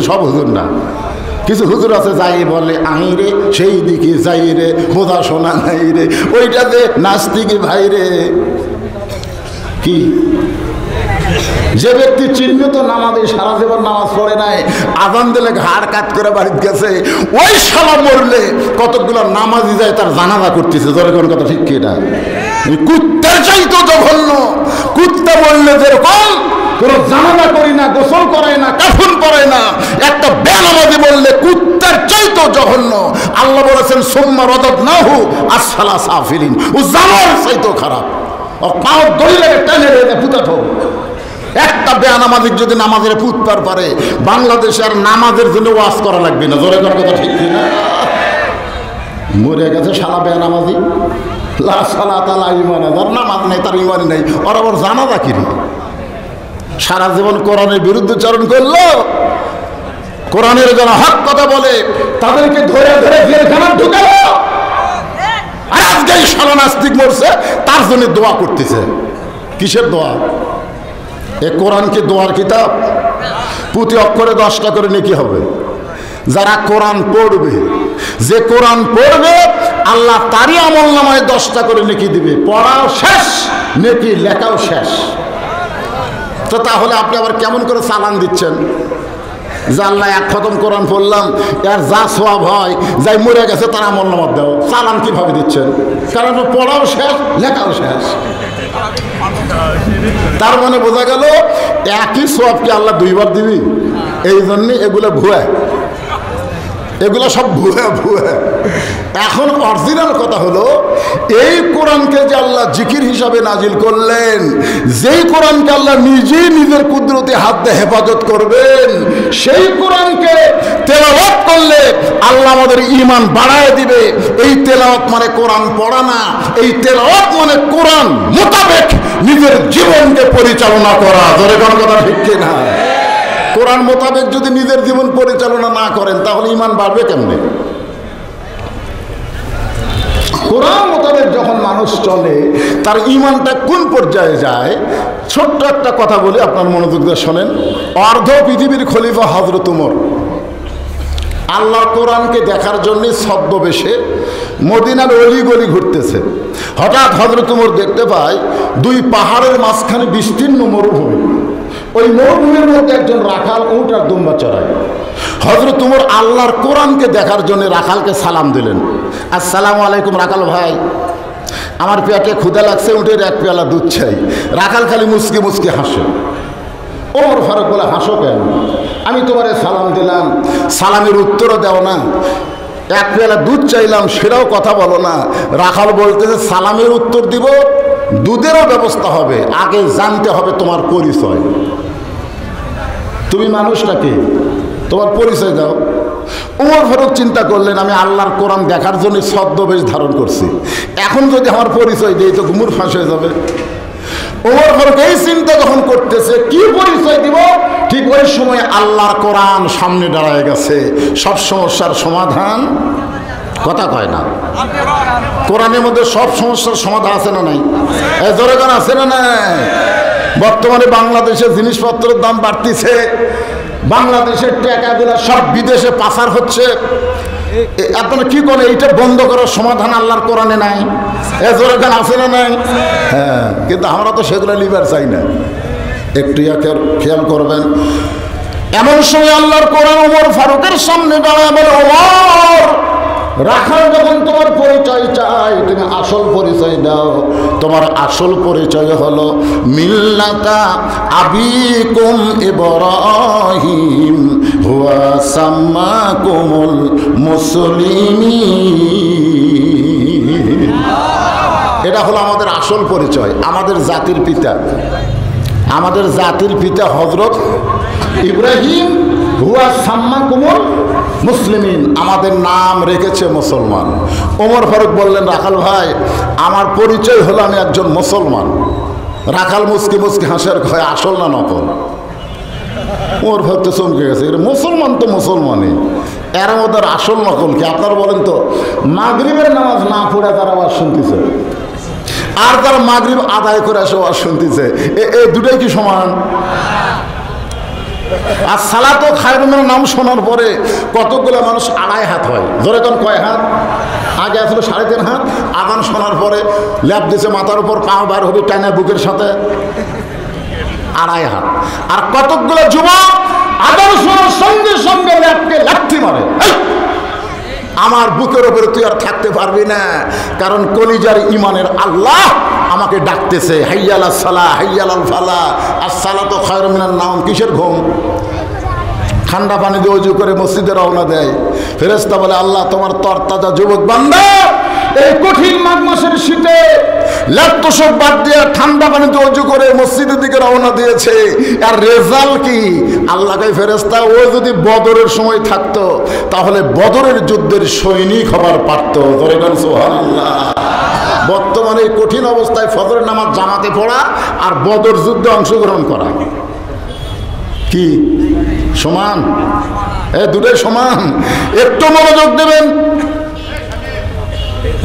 সব হুজুর না, কিছু হুজুর আছে যাই বলে আই রে সেই দিকে যাই রে, বোঝা শোনা নাই রে, ওইটাতে নাস্তিকে ভাই রে। কি যে ব্যক্তি চিহ্নিত নামাজে সারা জীবন নামাজ পড়ে নাই, আজান দিলে ঘাড় কাট করে বাড়িতে গেছে, ওই শালা মরলে কতগুলো নামাজি যায় তার জানাজা করতেছে। ধরে কোন কথা ঠিক কি না? কুত্তার চাইতো জঘন্য কুত্তা বললে যেরকম কোনো জানাজা করি না, গোসল করায় না, কাফন পরায় না, একটা বেনামাজি বললে কুত্তার চাইতেও জঘন্য। আল্লাহ বলেছেন সুম্মা রাদাদনাহু আসফালা সাফিলিন, ও জানোয়ার চাইতেও খারাপ। ও পাও দড়িলে টেনে টেনে পুঁতাতো। একটা বেনামাজিক যদি নামাজের পুতপার পারে, বাংলাদেশে আর নামাজের জন্য ওয়াজ করা লাগবে না। জোরে করার কথা ঠিক না? মরে গেছে শালা বেনামাজি, লা সালাতা লা ঈমান, যার নামাজ নেই তার ঈমান নেই। ওর আবার জানাজা কি রে? সারা জীবন কোরআনের বিরুদ্ধচারণ করলো। কোরআনের যারা হক কথা বলে তাদেরকে ধরে ধরে জেলখানা ঢুকালো। আর আজকে এই শালা নাস্তিক মরছে, তার জন্য দোয়া করতেছে। কিসের দোয়া? এ কোরআন কি দোয়ার কিতাব? প্রতি অক্ষরে 10টা করে নেকি হবে। যারা কোরআন পড়বে, যে কোরআন পড়বে আল্লাহ তারই আমল নামায় 10টা করে নেকি দিবে। পড়াও শেষ, নেকি লেখাও শেষ। তো তাহলে আপনি আবার কেমন করে চালান দিচ্ছেন যে আল্লাহ এক খতম কোরআন পড়লাম, এর যা সওয়াব হয়, যাই মরে গেছে তার আমল নামা দাও? চালান কিভাবে দিচ্ছেন? কারণ পড়াও শেষ, লেখাও শেষ। তার মানে বোঝা গেল একই সওয়াবকে আল্লাহ 2বার দিবি। এই জন্য এগুলো ভুয়া, এগুলো সব ভুয়া ভুয়া। এখন অরিজিনাল কথা হলো, এই কোরআনকে যে আল্লাহ জিকির হিসাবে নাজিল করলেন, যেই কোরআনকে আল্লাহ নিজেই নিজের কুদরতি হাত দিয়ে হেফাজত করবেন, সেই কোরআনকে তেলাওয়াত করলে আল্লাহ আমাদের ঈমান বাড়ায় দিবে। এই তেলাওয়াত মানে কোরআন পড়া না, এই তেলাওয়াত মানে কোরআন মোতাবেক নিজের জীবনকে পরিচালনা করা। ধরে কোন কথা ঠিক কিনা? কোরআন মোতাবেক যদি নিজের জীবন পরিচালনা না করেন তাহলে ঈমান বাড়বে কেমনে? কোরআন মোতাবেক যখন মানুষ চলে তার ঈমানটা কোন পর্যায়ে যায়? ছোট্ট একটা কথা বলি, আপনার মনোযোগ দিয়ে শোনেন। অর্ধ পৃথিবীর খলিফা হযরত ওমর আল্লাহর কোরআনকে দেখার জন্য ছদ্মবেশে মদিনার অলিগলি ঘুরতেছে। হঠাৎ হযরত ওমর দেখতে পায় 2 পাহাড়ের মাঝখানে বিস্তীর্ণ মরুভূমি। ওই মরুভূমির মধ্যে একজন রাখাল উট আর দুম্বা চড়ায়। হযরত ওমর আল্লাহর কোরআনকে দেখার জন্য রাখালকে সালাম দিলেন, আসসালামু আলাইকুম রাখাল ভাই, আমার পেটে ক্ষুধা লাগছে, উটের 1 পেয়ালা দুধ চাই। রাখাল খালি মুচকি মুচকি হাসে। ওমর ফারুক বলে, হাসো কেন? আমি তোমারে সালাম দিলাম, সালামের উত্তরও দাও না, 1 পেয়ালা দুধ চাইলাম সেটাও কথা বলো না। রাখাল বলতেছে, সালামের উত্তর দিব, দুধেরও ব্যবস্থা হবে, আগে জানতে হবে তোমার পরিচয়। তুমি মানুষটাকে, তোমার পরিচয় দাও। ওমর ফারুক চিন্তা করলেন, আমি আল্লাহর কোরআন দেখার জন্য ছদ্মবেশ ধারণ করছি, এখন যদি আমার পরিচয় দিই তো গুমুর ফাঁস হয়ে যাবে। ওমর ফারুক এই চিন্তা যখন করতেছে কি পরিচয় দিব, ঠিক ওই সময় আল্লাহর কোরআন সামনে দাঁড়ায় গেছে। সব সমস্যার সমাধান, কথা কয় না, কোরআনের মধ্যে সব সমস্যার সমাধান আছে না নাই? জোরে কোন আছে না নাই? বর্তমানে বাংলাদেশে জিনিসপত্রের দাম বাড়তিছে, বাংলাদেশের টাকাগুলো সব বিদেশে পাচার হচ্ছে। আপনারা কি করে এইটা বন্ধ করার সমাধান আল্লাহর কোরআনে নাই? জোরে কোন আছে না নাই? হ্যাঁ, কিন্তু আমরা তো সেগুলো লিবার চাই না। একটু খেয়াল করবেন, এমন সময় আল্লাহর কোরআন ওমর ফারুকের সামনে দাঁড়ায় বলে, ওমর, রাখাল যখন তোমার পরিচয় চাই, তুমি আসল পরিচয় দাও। তোমার আসল পরিচয় হলো মিল্লাতা আবিকুম ইব্রাহিম হুয়া সাম্মাকুমুল মুসলিমিন। এটা হলো আমাদের আসল পরিচয়, আমাদের জাতির পিতা। আমাদের জাতির পিতা হযরত ইব্রাহিম হুয়া সাম্মাকুমুল মুসলিমিন, আমাদের নাম রেখেছে মুসলমান। ওমর ফারুক বললেন, রাখাল ভাই, আমার পরিচয় হলো আমি একজন মুসলমান। রাখাল মুসকি মুসকি হাসের কয়, আসল না নকল? ওমর ফারুক তো চমকে গেছে, মুসলমান তো মুসলমানই, এর মধ্যে আসল নকল কি? আপনারা বলেন তো, মাগরিবের নামাজ না পড়ে তারা আওয়াজ শুনতেছে, আর তারা মাগরিব আদায় করে এসে আওয়াজ শুনতেছে, এই দুটাই কি সমান? আর সালাতো খায়রুমের নাম শোনার পরে কতগুলো মানুষ 2.5 হাত হয়। ধরে কোন কয় হাত? আগে আসলে 3.5 হাত। আদান শোনার পরে ল্যাপ দিছে মাথার উপর, পাও বার হবে টানা বুকের সাথে, 2.5 হাত। আর কতগুলো যুবক আদান শোনার সঙ্গে সঙ্গে ল্যাপকে লাথি মারে, আমার বুকের উপরে তুই আর থাকতে পারবি না, কারণ কলিজার ইমানের আল্লাহ আমাকে ডাকতেছে, হাইয়াল সালাহ হাইয়াল ফালাহ, আর সালাতু খায়রুম মিনান নাওম। কিসের ঘুম? ঠান্ডা পানি দিয়ে ওযু করে মসজিদে রওনা দেয়। ফেরেশতা বলে, আল্লাহ তোমার তরতাজা যুবক বান্দা এই কঠিন মাঘ মাসের শীতে ল্যাপটপ বাদ দিয়ে ঠান্ডা পানিতে ওযু করে মসজিদের দিকে রওনা দিয়েছে, আর রেজাল্ট কি? আল্লাহ কয়, ফেরেশতা ও যদি বদরের সময় থাকতো তাহলে বদরের যুদ্ধের সৈনিক হবার পারত। ধরে গেল সুবহানাল্লাহ। বর্তমানে এই কঠিন অবস্থায় ফজরের নামাজ জামাতে পড়া আর বদর যুদ্ধে অংশগ্রহণ করা কি সমান? দুটোই সমান। একটু মনোযোগ দেবেন।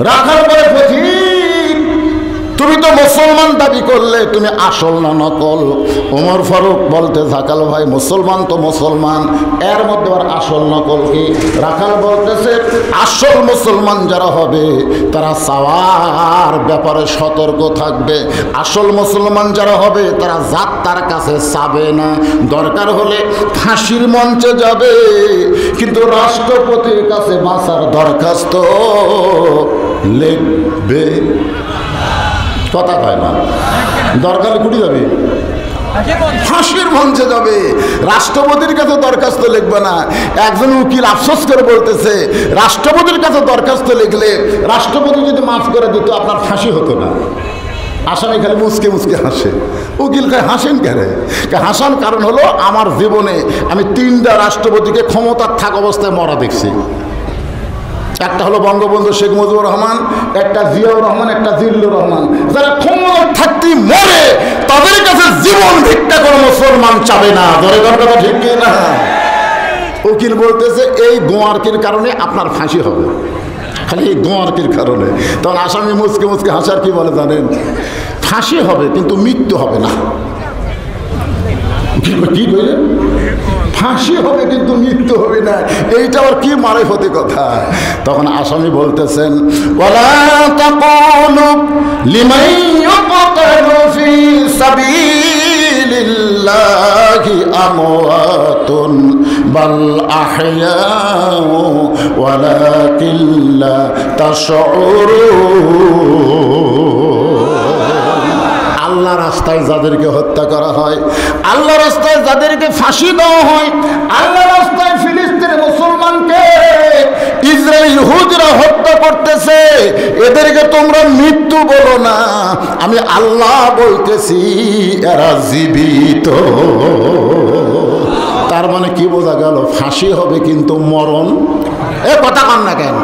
রাখার পরে পথিক, তুমি তো মুসলমান দাবি করলে, তুমি আসল না নকল? ওমর ফারুক বলতে থাকাল, ভাই মুসলমান তো মুসলমান, এর মধ্যে আর আসল নকল কি? রাখাল বলতেছে, আসল মুসলমান যারা হবে তারা চাওয়ার ব্যাপারে সতর্ক থাকবে। আসল মুসলমান যারা হবে তারা যাত্রার কাছে চাবে না, দরকার হলে ফাঁসির মঞ্চে যাবে, কিন্তু রাষ্ট্রপতির কাছে বাঁচার দরখাস্ত লিখবে। কথা কয় না, দরকার কুটি যাবে, ফাঁসির মঞ্চে যাবে, রাষ্ট্রপতির কাছে দরখাস্ত লিখবে না। একজন উকিল আফসোস করে বলতেছে, রাষ্ট্রপতির কাছে দরখাস্ত লিখলে রাষ্ট্রপতি যদি মাফ করে দিত আপনার ফাঁসি হতো না। আসামি খালি মুচকে মুচকে হাসে। উকিল কয়, হাসেন কেন? হাসান কারণ হলো আমার জীবনে আমি 3টা রাষ্ট্রপতিকে ক্ষমতার থাক অবস্থায় মরা দেখছি। একটা হলো বঙ্গবন্ধু শেখ মুজিবুর রহমান, একটা জিয়াউর রহমান, একটা জিল্লুর রহমান। যারা ক্ষমতা থাকতেই মরে তাদের কাছে জীবন ভিক্ষা কোনো মুসলমান চাবে না। ধরে কথা ঠিক না? উকিল বলতেছে, এই গোয়ারকির কারণে আপনার ফাঁসি হবে, খালি এই গোয়ারকির কারণে। তখন আসামি মুচকে মুচকে হাসার কি বলে জানেন? ফাঁসি হবে কিন্তু মৃত্যু হবে না। কি বললেন? ফাঁসি হবে কিন্তু মৃত্যু হবে না, এইটা আবার কি মারিফতি কথা? তখন আসামি বলতেছেন, ওয়ালা তাকুলু লিমান ইউকতালু ফি সাবিলিল্লাহি আমওয়াতুন বাল আহইয়াউ ওয়ালাকিন লা তাশউরুন। আল্লাহ রাস্তায় যাদেরকে হত্যা করা হয়, আল্লাহ রাস্তায় যাদেরকে ফাঁসি দেওয়া হয়, আল্লাহ রাস্তায় ফিলিস্তিনের মুসলমানকে ইসরায়েল ইহুদিরা হত্যা করতেছে, এদেরকে তোমরা মৃত্যু বলো না, আমি আল্লাহ বলতেছি এরা জীবিত। তার মানে কি বোঝা গেল? ফাঁসি হবে কিন্তু মরণ। এ কথা কন না কেন?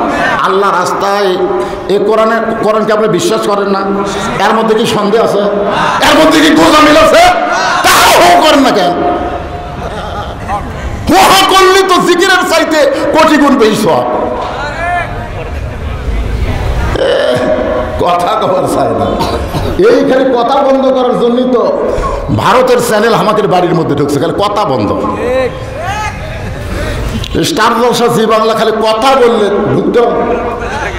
আল্লাহ রাস্তায় এ কোরআনকে আপনি বিশ্বাস করেন না? এর মধ্যে কি সন্দেহ আছে? এর মধ্যে কি গোজামিল আছে? তাও করেন না কেন? হুহা করলে তো জিকিরের চাইতে কোটি গুণ বেশি সওয়াব। কথা কবার চায় না। এইখানে কথা বন্ধ করার জন্যই তো ভারতের চ্যানেল আমাদের বাড়ির মধ্যে ঢুকছে, খালি কথা বন্ধ। স্টার জলসা জি বাংলা খালি কথা বললে ঢুকতে।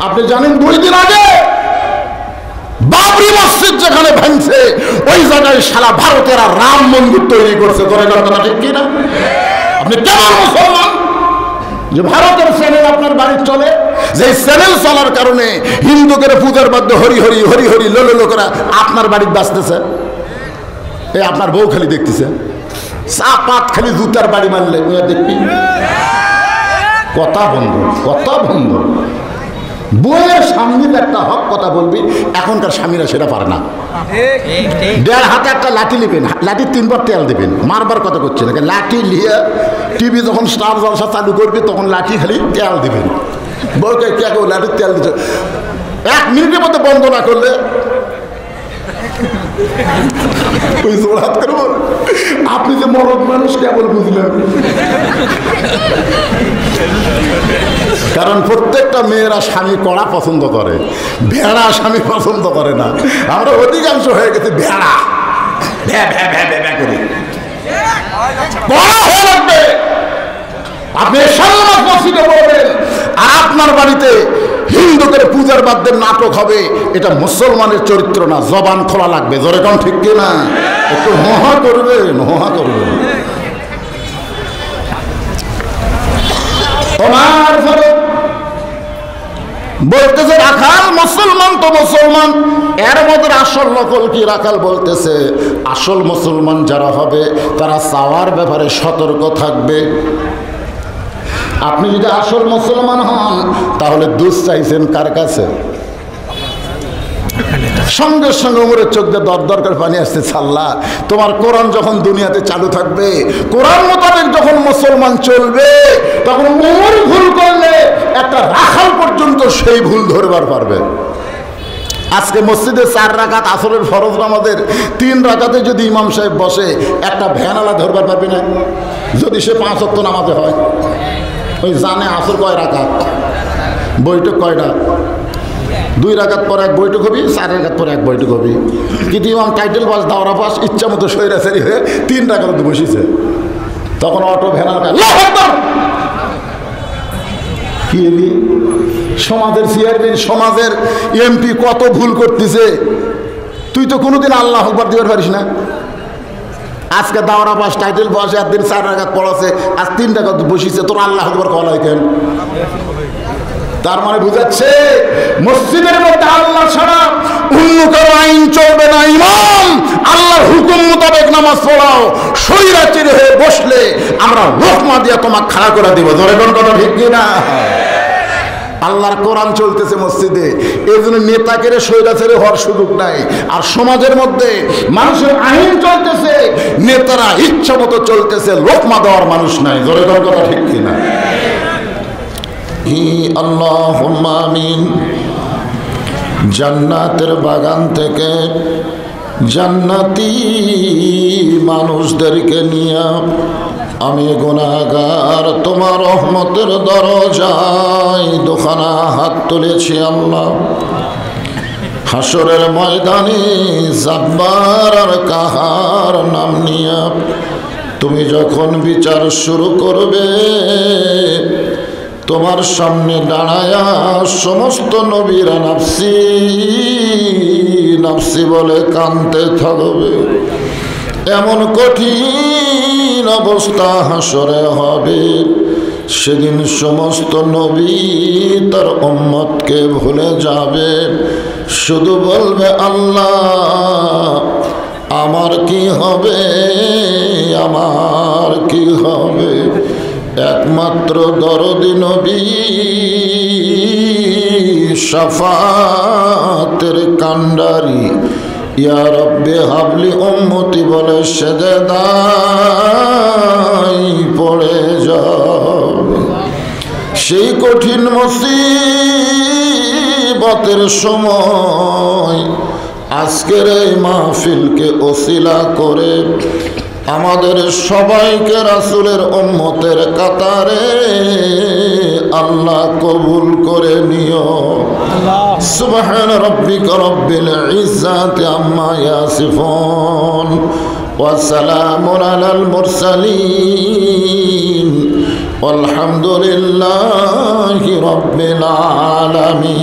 আপনি জানেন 2 দিন আগে বাবরি মসজিদ যেখানে ভাঙছে ওই জায়গায় সারা ভারতের রাম মন্দির তৈরি করছে। ধরে কথা ঠিক কিনা? আপনি কেমন মুসলমান যে ভারতের চ্যানেল আপনার বাড়ির চলে? যে চ্যানেল চলার কারণে হিন্দুদের পূজার মধ্যে হরি হরি হরি হরি লোলো লোকেরা আপনার বাড়ির বাঁচতেছে। এই আপনার বউ খালি দেখতেছে, চা পাত খালি জুতার বাড়ি মারলে দেখবি। কথা বন্ধ, কথা বন্ধ। বইয়ের সামনে একটা হক কথা বলবি, এখনকার স্বামীরা সেটা পারে না। 1.5 হাতে একটা লাঠি নেবেন, লাঠি 3বার তেল দেবেন, মারবার কথা করছে না। লাঠি নিয়ে টিভি যখন স্টার জলসা চালু করবি তখন লাঠি খালি তেল দেবেন। বউকে কে কেউ লাঠির তেল দিচ্ছে, 1 মিনিটের মধ্যে বন্ধ না করলে আপনি যে মরদ মানুষ কেবল বুঝলেন। কারণ প্রত্যেকটা মেয়েরা স্বামী কড়া পছন্দ করে, ভেড়া স্বামী পছন্দ করে না। আমরা অধিকাংশ হয়ে গেছে ভেড়া, আপনি সারা মসজিদে বলবেন আর আপনার বাড়িতে হিন্দুদের পূজার বাদ্যে নাটক হবে, এটা মুসলমানের চরিত্র না। জবান খোলা লাগবে, জোরে কোন ঠিক কিনা? একটু মহা করবেন, মহা করবেন। তোমার বলতেছে রাখাল মুসলমান তো মুসলমান, এর মধ্যে আসল নকল কি? রাখাল বলতেছে আসল মুসলমান যারা হবে তারা চাওয়ার ব্যাপারে সতর্ক থাকবে। আপনি যদি আসল মুসলমান হন তাহলে দুধ চাইছেন কার কাছে? সঙ্গে সঙ্গে উমরের চোখ দিয়ে দর করে পানি আসছে, আল্লাহ তোমার কোরআন যখন দুনিয়াতে চালু থাকবে, কোরআন মোতাবেক যখন মুসলমান চলবে, তখন উমর ভুল করলে একটা রাখাল পর্যন্ত সেই ভুল ধরবার পারবে। আজকে মসজিদে 4 রাকাত আসরের ফরজ নামাজের 3 রাকাতে যদি ইমাম সাহেব বসে, একটা ভ্যানালা ধরবার পারবে না যদি সে 5 ওয়াক্ত নামাজে হয়। ওই জানে আসর কয় রাকাত, বৈঠক কয়টা? 2 রাকাত পর 1 বৈঠক হবি, 4 রাকাত পর 1 বৈঠক হবি। কিন্তু ইমাম টাইটেল পাস দাওরা পাস ইচ্ছা মতো সৈরাচারি হয়ে 3 রাকাত বসেছে, তখন অটো ভ্যানাল কি এলি? সমাজের চেয়ারম্যান, সমাজের এমপি কত ভুল করতেছে, তুই তো কোনোদিন আল্লাহ আকবার দিতে পারিস না। আজকে দাওরা পাস টাইটেল পাস একদিন 4 রাকাত পড়াছে, আজ 3 রাকাত বসিছে, তোর আল্লাহ আকবার কল হয় কেন? তার মানে বুঝাচ্ছে মসজিদের মধ্যে আল্লাহ ছাড়া অন্য কারো আইন চলবে না। ইমাম আল্লাহর হুকুম মোতাবেক নামাজ পড়াও, শরীরাচির হয়ে বসলে আমরা লোকমা দিয়ে তোমাকে খাড়া করে দিব। ধরে কোন কথা ঠিক কিনা? আল্লাহর কোরআন চলতেছে মসজিদে, এই জন্য নেতাকে স্বৈরাচারী হওয়ার সুযোগ নাই। আর সমাজের মধ্যে মানুষের আইন চলতেছে, নেতারা ইচ্ছা মতো চলতেছে, লোকমা দেওয়ার মানুষ নাই। ধরে কোন কথা ঠিক কিনা? আল্লাহুম্মা আমিন। জান্নাতের বাগান থেকে জান্নাতি মানুষদেরকে নিয়ে আমি গুনাহগার তোমার রহমতের দরজায় দুখানা হাত তুলেছি। আল্লাহ, হাসরের ময়দানে জাব্বার আর কাহার নাম নিয়ে তুমি যখন বিচার শুরু করবে, তোমার সামনে দাঁড়ায়া সমস্ত নবীরা নাফসি নাফসি বলে কাঁদতে থাকবে। এমন কঠিন অবস্থা হাসরে হবে, সেদিন সমস্ত নবী তার উম্মতকে ভুলে যাবে, শুধু বলবে আল্লাহ আমার কি হবে, আমার কি হবে। একমাত্র দরদি নবী শাফাতের কান্ডারি ইয়া রব্বে হাবলি উম্মতি বলে সেজদায় পড়ে যাবে। সেই কঠিন মুসিবতের সময় আজকের এই মাহফিলকে ওসিলা করে আমাদের সবাইকে রাসূলের উম্মতের কাতারে আল্লাহ কবুল করে নিও। সুবহান রাব্বিকা রব্বিল ইজ্জাতি আম্মা ইয়াসিফুন ওয়া সালামুন আলাল মুরসালিন ওয়ালহামদুলিল্লাহি রাব্বিল আলামিন।